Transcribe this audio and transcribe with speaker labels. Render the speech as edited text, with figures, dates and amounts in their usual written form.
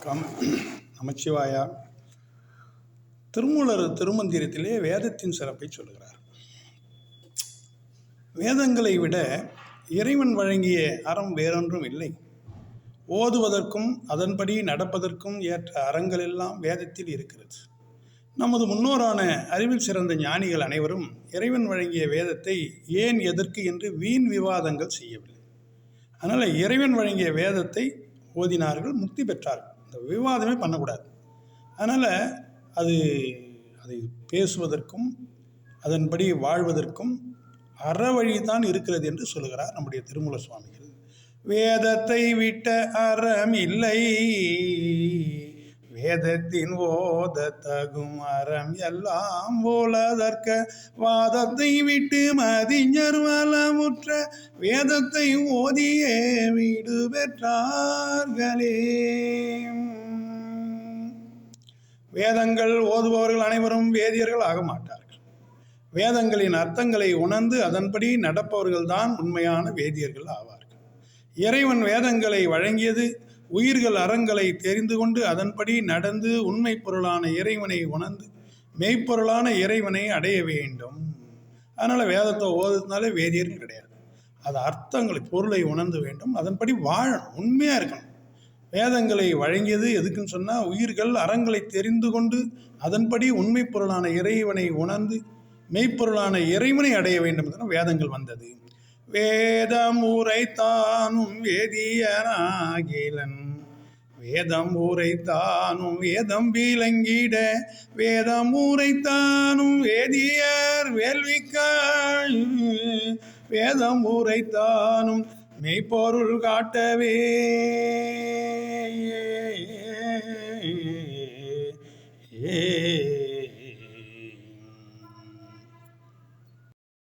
Speaker 1: வணக்கம். நமச்சிவாயா. திருமூலர் திருமந்திரத்திலே வேதத்தின் சிறப்பை சொல்லுகிறார். வேதங்களை விட இறைவன் வழங்கிய அறம் வேறொன்றும் இல்லை. ஓதுவதற்கும் அதன்படி நடப்பதற்கும் ஏற்ற அறங்கள் எல்லாம் வேதத்தில் இருக்கிறது. நமது முன்னோரான அறிவில் சிறந்த ஞானிகள் அனைவரும் இறைவன் வழங்கிய வேதத்தை ஏன் எதற்கு என்று வீண் விவாதங்கள் செய்யவில்லை. அதனால் இறைவன் வழங்கிய வேதத்தை ஓதினார்கள், முக்தி பெற்றார்கள். இந்த விவாதமே பண்ணக்கூடாது. அதனால் அதை பேசுவதற்கும் அதன்படி வாழ்வதற்கும் அறவழி தான் இருக்கிறது என்று சொல்லுகிறார் நம்முடைய திருமூல சுவாமிகள். வேதத்தை விட்ட அறம் இல்லை, வேதத்தின் ஓத தகும் அறம் எல்லாம் போலதற்க வாதத்தை விட்டு மதிஞர் வளமுற்ற வேதத்தை ஓதியே வீடு பெற்றார்களே. வேதங்கள் ஓதுபவர்கள் அனைவரும் வேதியர்கள் ஆக மாட்டார்கள். வேதங்களின் அர்த்தங்களை உணர்ந்து அதன்படி நடப்பவர்கள் தான் உண்மையான வேதியர்கள் ஆவார்கள். இறைவன் வேதங்களை வழங்கியது உயிர்கள் அறங்களை தெரிந்து கொண்டு அதன்படி நடந்து உண்மை பொருளான இறைவனை உணர்ந்து மெய்ப்பொருளான இறைவனை அடைய வேண்டும். அதனால் வேதத்தை ஓதுனாலே வேதியர்கள் கிடையாது. அது அர்த்தங்களை பொருளை உணர்ந்து வேண்டும், அதன்படி வாழணும், உண்மையாக இருக்கணும். வேதங்களை வழங்கியது எதுக்குன்னு சொன்னால் உயிர்கள் அறங்களை தெரிந்து கொண்டு அதன்படி உண்மை பொருளான இறைவனை உணர்ந்து மெய்ப்பொருளான இறைவனை அடைய வேண்டும் என வேதங்கள் வந்தது. வேதம் உரைத்தானும் வேதியனாகிலன், வேதம் உரைத்தானும் வேதம் விளங்கிட, வேதம் உரைத்தானும் வேதியர் வேள்விக்காய், வேதம் உரைத்தானும் மெய்ப்பொருள் காட்டவே.